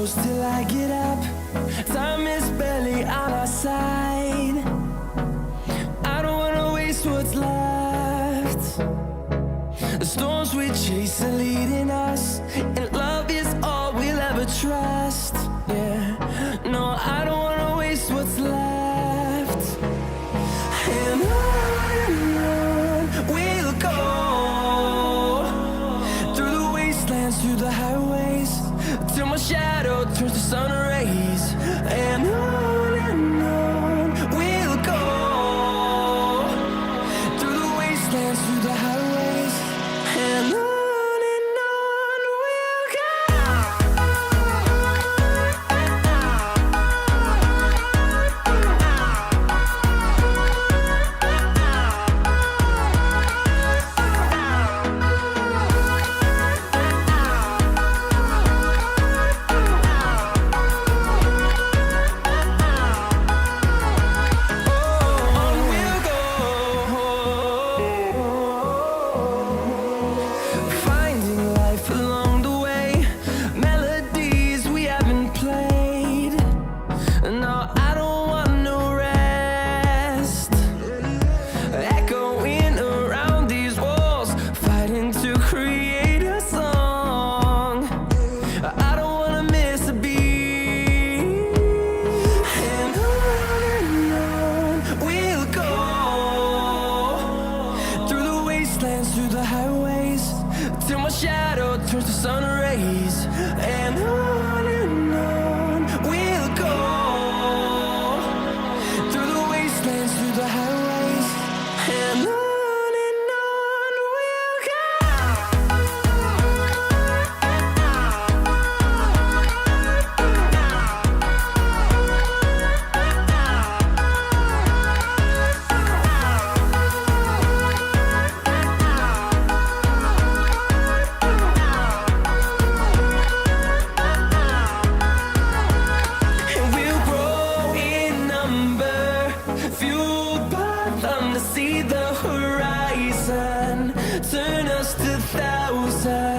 close till I get up. Time is barely on our side. I don't wanna waste what's left. The storms we chase are leading us, and love is all we'll ever trust. Yeah, no, I don't wanna waste what's left. And on we'll go, through the wastelands, through the highways, till my shadow turns to sun rays. And on we'll go, through the wastelands, through the highways, and on we'll go. Finding life along the way, melodies we haven't played. No, I don't want no rest. Echoing around these walls, fighting to create a song. I don't wanna miss a beat. And on we'll go, through the wastelands, through the highways, till my shadow turns to sun rays. And on we'll go, through the wastelands, through the highways, and on we'll go. And we'll grow in number, fueled by them to see the horizon, turn us to thousands.